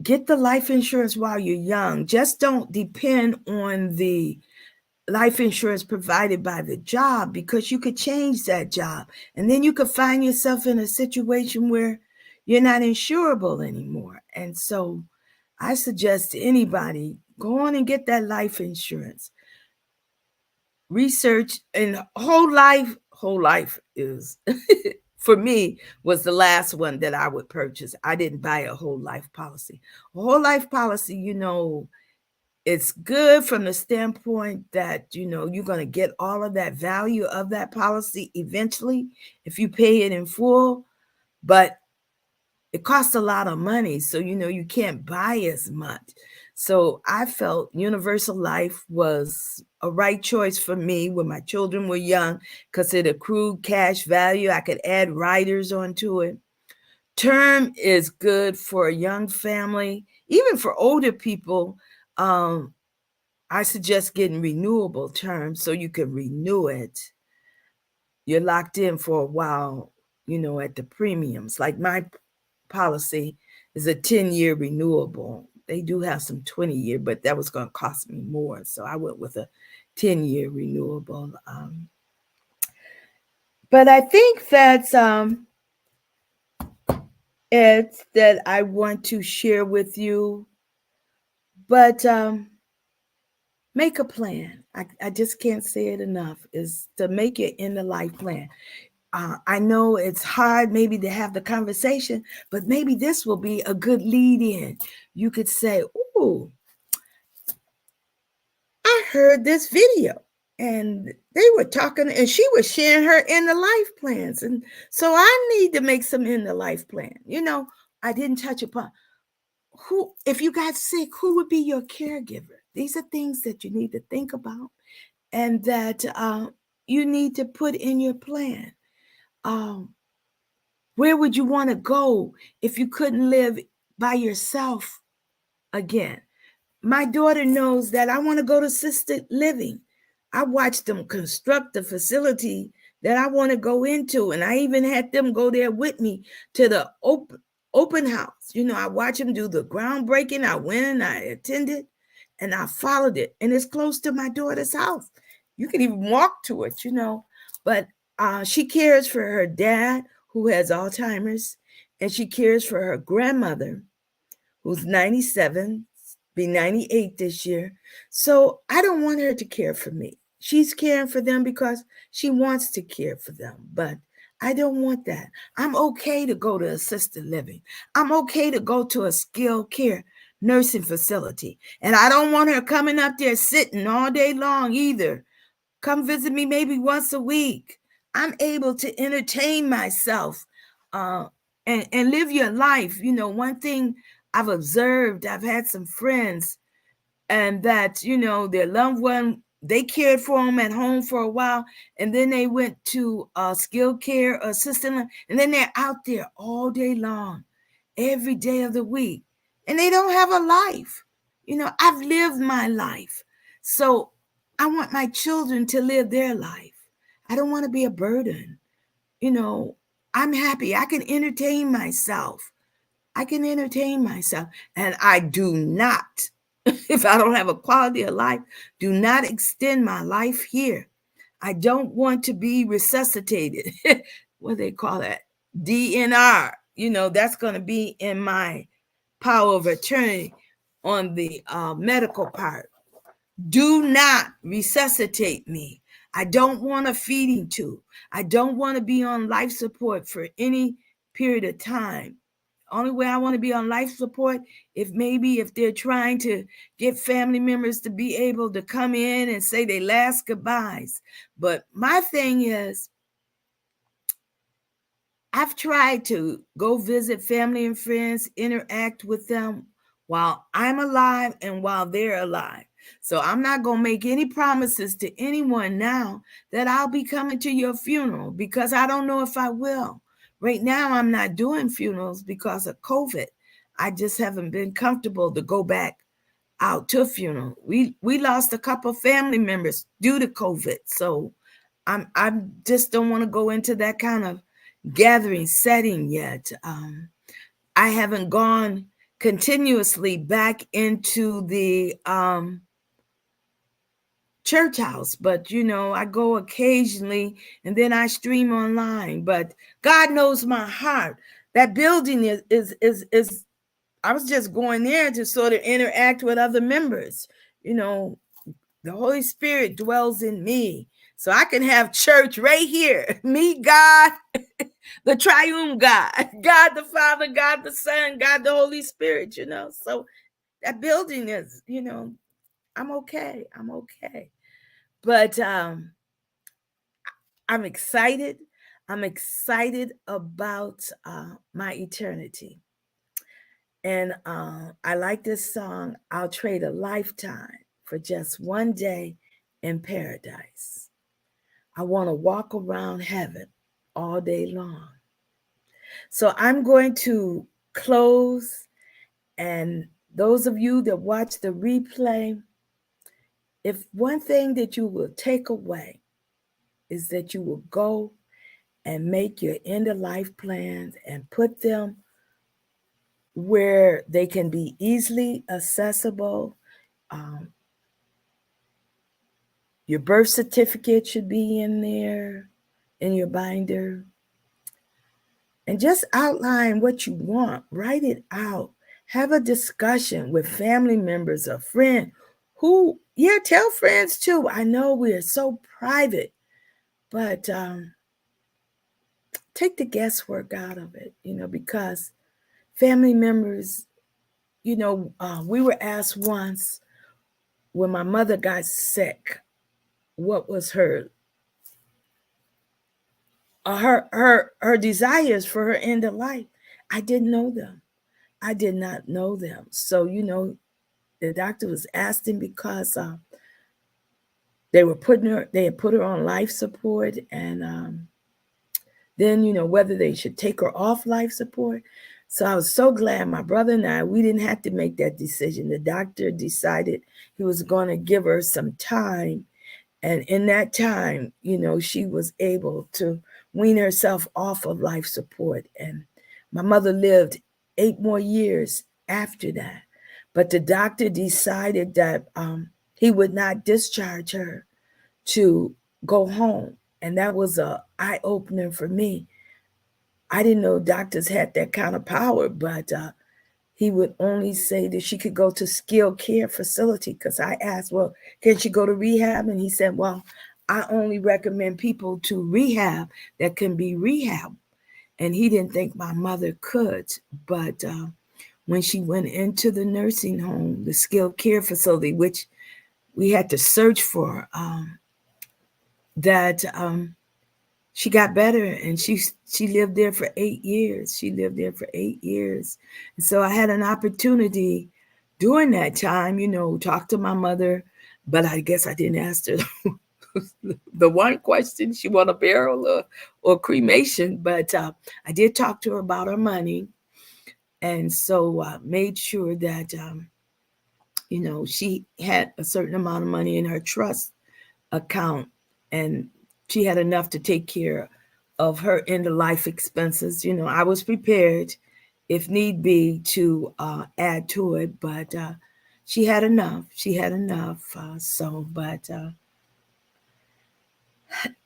get the life insurance while you're young. Just don't depend on the life insurance provided by the job, because you could change that job and then you could find yourself in a situation where you're not insurable anymore. And so I suggest to anybody, go on and get that life insurance. Research, and whole life is for me was the last one that I would purchase. I didn't buy a whole life policy. A whole life policy, you know, it's good from the standpoint that, you know, you're going to get all of that value of that policy eventually if you pay it in full, but it costs a lot of money. So, you know, you can't buy as much. So I felt universal life was a right choice for me when my children were young, because it accrued cash value. I could add riders onto it. Term is good for a young family, even for older people. I suggest getting renewable terms so you can renew it. You're locked in for a while, you know, at the premiums. Like my policy is a 10-year renewable. They do have some 20-year, but that was going to cost me more. So I went with a 10-year renewable. But I think that's it that I want to share with you. But make a plan. I just can't say it enough, is to make it in the life plan. I know it's hard maybe to have the conversation, but maybe this will be a good lead in. You could say, "Ooh, I heard this video and they were talking, and she was sharing her end of life plans. And so I need to make some end of life plan. I didn't touch upon who, if you got sick, who would be your caregiver? These are things that you need to think about, and that you need to put in your plan. Where would you want to go if you couldn't live by yourself again? My daughter knows that I want to go to assisted living. I watched them construct the facility that I want to go into, and I even had them go there with me to the open house. I watched them do the groundbreaking. I went and I attended, and I followed it, and it's close to my daughter's house. You can even walk to it, But she cares for her dad, who has Alzheimer's, and she cares for her grandmother, who's 97, be 98 this year. So I don't want her to care for me. She's caring for them because she wants to care for them. But I don't want that. I'm okay to go to assisted living. I'm okay to go to a skilled care nursing facility. And I don't want her coming up there sitting all day long either. Come visit me maybe once a week. I'm able to entertain myself and live your life. One thing I've observed, I've had some friends, and that, their loved one, they cared for them at home for a while, and then they went to skilled care assistant, and then they're out there all day long, every day of the week, and they don't have a life. I've lived my life. So I want my children to live their life. I don't want to be a burden. I'm happy. I can entertain myself. And I do not, if I don't have a quality of life, do not extend my life here. I don't want to be resuscitated. What do they call that? DNR. That's going to be in my power of attorney on the medical part. Do not resuscitate me. I don't want a feeding tube. I don't want to be on life support for any period of time. Only way I want to be on life support, if they're trying to get family members to be able to come in and say their last goodbyes. But my thing is, I've tried to go visit family and friends, interact with them while I'm alive and while they're alive. So I'm not going to make any promises to anyone now that I'll be coming to your funeral, because I don't know if I will. Right now, I'm not doing funerals because of COVID. I just haven't been comfortable to go back out to a funeral. We lost a couple of family members due to COVID. So I just don't want to go into that kind of gathering setting yet. I haven't gone continuously back into the church house, but I go occasionally, and then I stream online. But God knows my heart. That building is I was just going there to sort of interact with other members. The Holy Spirit dwells in me, so I can have church right here. Me, God, the triune God, God the Father, God the Son, God the Holy Spirit. So that building is, I'm okay. But I'm excited. I'm excited about my eternity. And I like this song, I'll trade a lifetime for just one day in paradise. I want to walk around heaven all day long. So I'm going to close. And those of you that watch the replay, if one thing that you will take away is that you will go and make your end of life plans and put them where they can be easily accessible. Your birth certificate should be in there, in your binder. And just outline what you want. Write it out. Have a discussion with family members or friends tell friends too. I know we are so private, but take the guesswork out of it, because family members, we were asked once when my mother got sick, what was her desires for her end of life. I didn't know them. I did not know them. So, the doctor was asking because they had put her on life support, and then, whether they should take her off life support. So I was so glad my brother and we didn't have to make that decision. The doctor decided he was going to give her some time. And in that time, she was able to wean herself off of life support. And my mother lived 8 more years after that. But the doctor decided that he would not discharge her to go home. And that was a eye opener for me. I didn't know doctors had that kind of power, but he would only say that she could go to skilled care facility. Because I asked, well, can she go to rehab? And he said, well, I only recommend people to rehab that can be rehab. And he didn't think my mother could. But when she went into the nursing home, the skilled care facility, which we had to search for, that she got better, and she lived there for 8 years. She lived there for 8 years. And so I had an opportunity during that time, talk to my mother, but I guess I didn't ask her the one question, she want a burial or cremation, but I did talk to her about her money. And so made sure that, she had a certain amount of money in her trust account, and she had enough to take care of her end of life expenses. I was prepared, if need be, to add to it, but she had enough. She had enough. But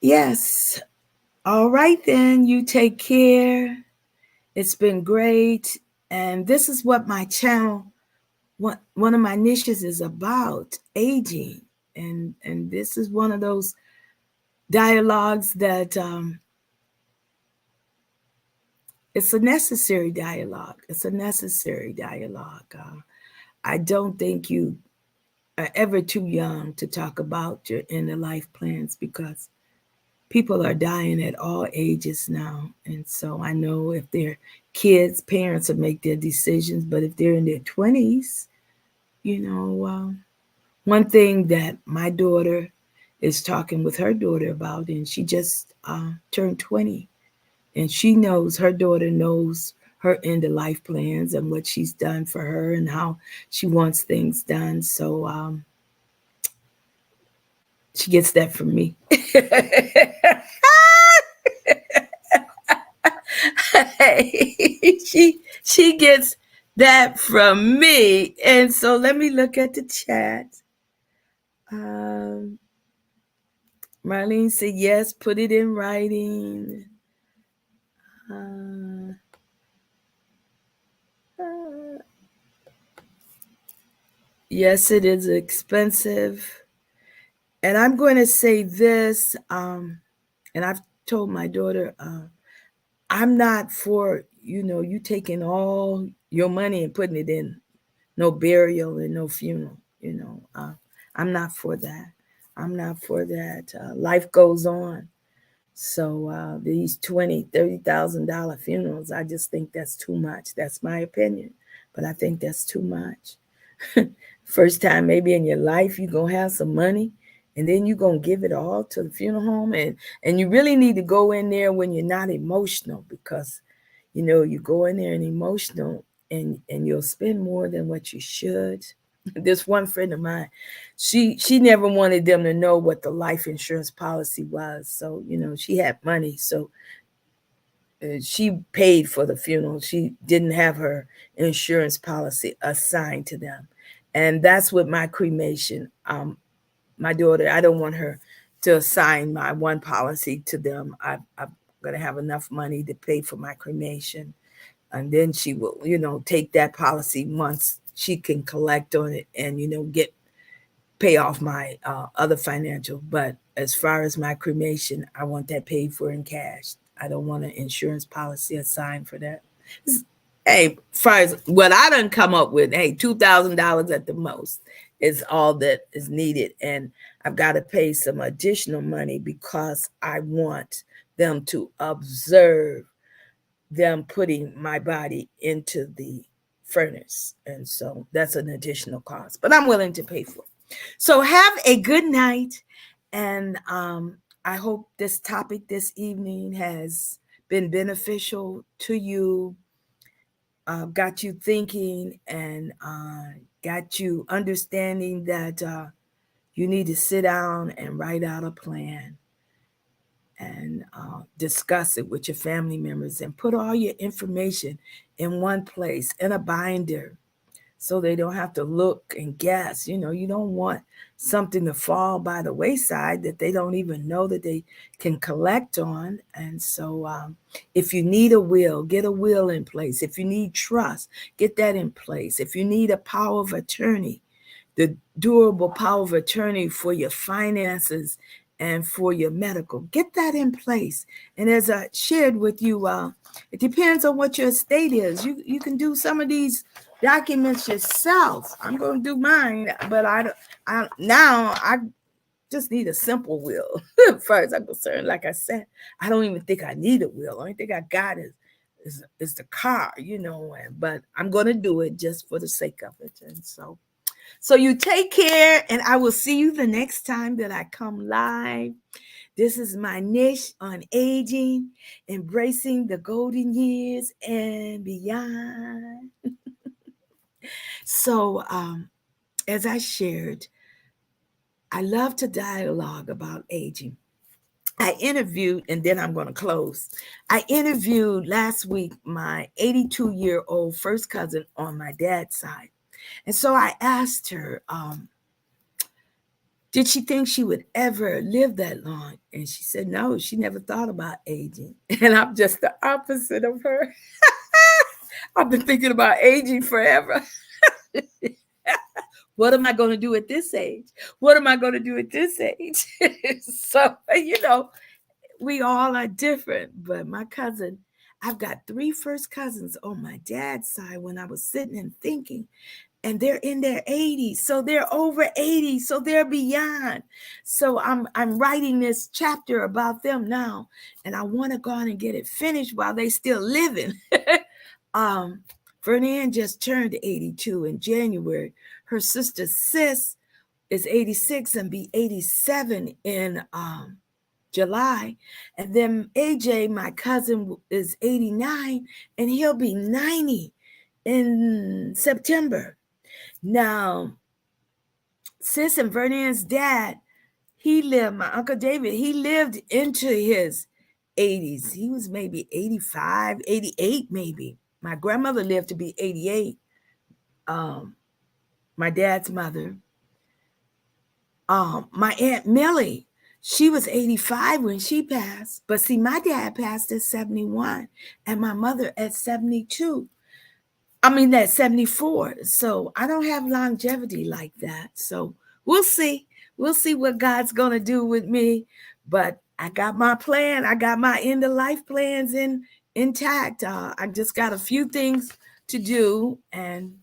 yes. All right, then. You take care. It's been great. And this is what my channel, one of my niches is about, aging. And this is one of those dialogues that it's a necessary dialogue. It's a necessary dialogue. I don't think you are ever too young to talk about your end of life plans, because people are dying at all ages now. And so I know if they're kids, parents will make their decisions. But if they're in their 20s, one thing that my daughter is talking with her daughter about, and she just turned 20, and her daughter knows her end of life plans and what she's done for her and how she wants things done. So she gets that from me. she gets that from me. And so let me look at the chat. Marlene said, yes, put it in writing. Yes, it is expensive. And I'm going to say this, and I've told my daughter, I'm not for, you taking all your money and putting it in no burial and no funeral. I'm not for that. I'm not for that. Life goes on. So these $20,000-$30,000 funerals, I just think that's too much. That's my opinion, but I think that's too much. First time maybe in your life you're gonna have some money, and then you're gonna give it all to the funeral home, and you really need to go in there when you're not emotional, because you go in there and emotional, and you'll spend more than what you should. This one friend of mine, she never wanted them to know what the life insurance policy was. So she had money, so she paid for the funeral. She didn't have her insurance policy assigned to them. And that's with my cremation. My daughter, I don't want her to assign my one policy to them. I'm going to have enough money to pay for my cremation. And then she will, take that policy once she can collect on it and, pay off my other financial. But as far as my cremation, I want that paid for in cash. I don't want an insurance policy assigned for that. Hey, as far as what I done come up with, hey, $2,000 at the most. is all that is needed. And I've got to pay some additional money because I want them to observe them putting my body into the furnace. And so that's an additional cost, but I'm willing to pay for it. So have a good night. And I hope this topic this evening has been beneficial to you, got you thinking, and got you understanding that you need to sit down and write out a plan and discuss it with your family members and put all your information in one place in a binder so they don't have to look and guess. You know, you don't want something to fall by the wayside that they don't even know that they can collect on. And so if you need a will, get a will in place. If you need trust, get that in place. If you need a power of attorney, the durable power of attorney for your finances and for your medical, get that in place. And as I shared with you, it depends on what your estate is. You can do some of these documents yourself. I'm going to do mine, but I just need a simple will as far as I'm concerned. Like I said, I don't even think I need a will. The only thing I got is the car, you know, but I'm going to do it just for the sake of it. And so you take care, and I will see you the next time that I come live. This is my niche on aging, embracing the golden years and beyond. So, as I shared, I love to dialogue about aging. I interviewed, and then I'm going to close. I interviewed last week my 82-year-old first cousin on my dad's side. And so I asked her, did she think she would ever live that long? And she said, no, she never thought about aging. And I'm just the opposite of her. I've been thinking about aging forever. What am I going to do at this age? What am I going to do at this age? So, you know, we all are different. But my cousin, I've got 3 first cousins on my dad's side when I was sitting and thinking, and they're in their 80s, so they're over 80, so they're beyond. So I'm writing this chapter about them now, and I want to go on and get it finished while they still living. Fernand just turned 82 in January. Her sister Sis is 86 and be 87 in July. And then AJ, my cousin, is 89 and he'll be 90 in September. Now, Sis and Vernon's dad, my Uncle David, he lived into his 80s. He was maybe 85, 88 maybe. My grandmother lived to be 88, my dad's mother. My Aunt Millie, she was 85 when she passed. But see, my dad passed at 71 and my mother at 72. That's 74. So I don't have longevity like that. So we'll see. We'll see what God's going to do with me. But I got my plan. I got my end of life plans intact. I just got a few things to do, and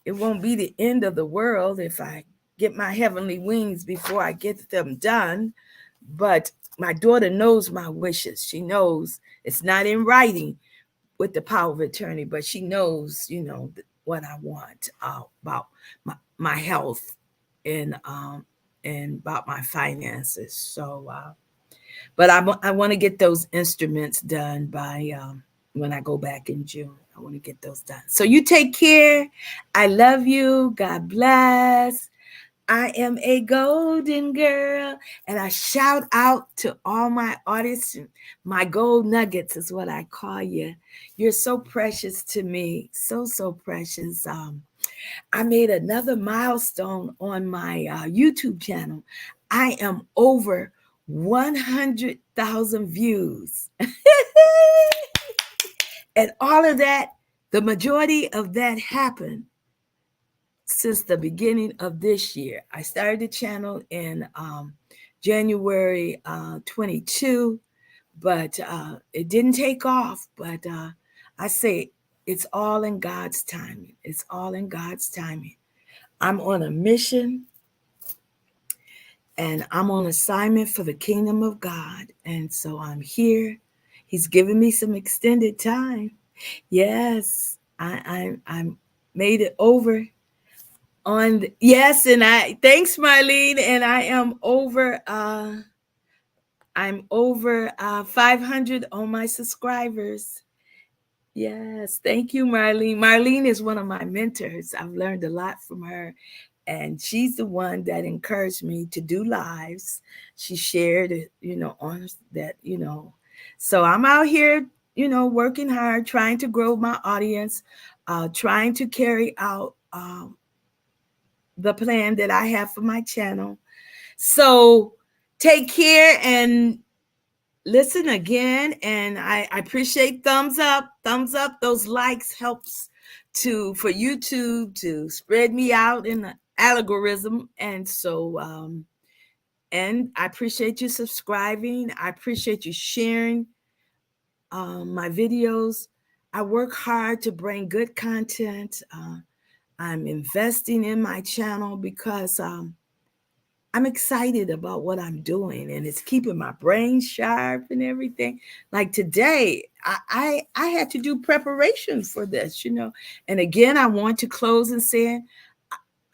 it won't be the end of the world if I get my heavenly wings before I get them done. But my daughter knows my wishes. She knows it's not in writing with the power of attorney, but she knows, what I want about my health and about my finances. So, but I want to get those instruments done by when I go back in June. I want to get those done. So you take care. I love you. God bless. I am a golden girl. And I shout out to all my artists. My gold nuggets is what I call you. You're so precious to me. So, so precious. I made another milestone on my YouTube channel. I am over 100,000 views. And all of that, the majority of that happened since the beginning of this year. I started the channel in January 22, but it didn't take off. But I say it's all in God's timing. It's all in God's timing. I'm on a mission and I'm on assignment for the kingdom of God. And so I'm here. He's given me some extended time. Yes, I made it over on yes, and I thanks Marlene, and I am over I'm over 500 on my subscribers. Yes, thank you, Marlene. Marlene is one of my mentors. I've learned a lot from her, and she's the one that encouraged me to do lives. She shared it, on that, So I'm out here, working hard, trying to grow my audience, trying to carry out the plan that I have for my channel. So take care and listen again, and I appreciate thumbs up. Those likes helps for YouTube to spread me out in the algorithm. And so and I appreciate you subscribing. I appreciate you sharing my videos. I work hard to bring good content. I'm investing in my channel because I'm excited about what I'm doing, and it's keeping my brain sharp and everything. Like today, I had to do preparation for this, And again, I want to close and say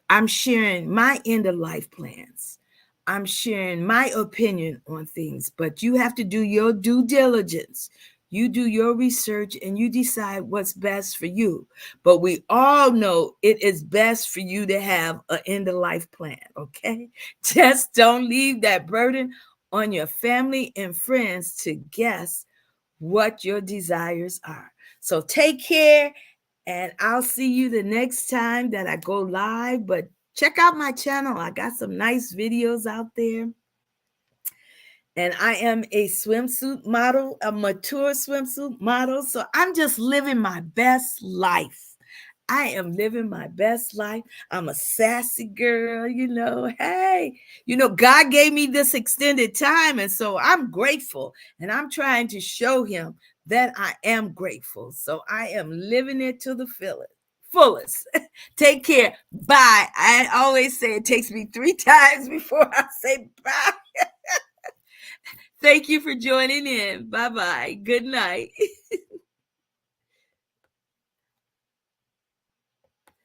I'm sharing my end of life plans. I'm sharing my opinion on things, but you have to do your due diligence. You do your research and you decide what's best for you. But we all know it is best for you to have an end of life plan, okay? Just don't leave that burden on your family and friends to guess what your desires are. So take care, and I'll see you the next time that I go live. But check out my channel. I got some nice videos out there. And I am a swimsuit model, a mature swimsuit model. So I'm just living my best life. I am living my best life. I'm a sassy girl, Hey, God gave me this extended time. And so I'm grateful. And I'm trying to show him that I am grateful. So I am living it to the fullest. Take care. Bye. I always say it takes me 3 times before I say bye. Thank you for joining in. Bye-bye. Good night.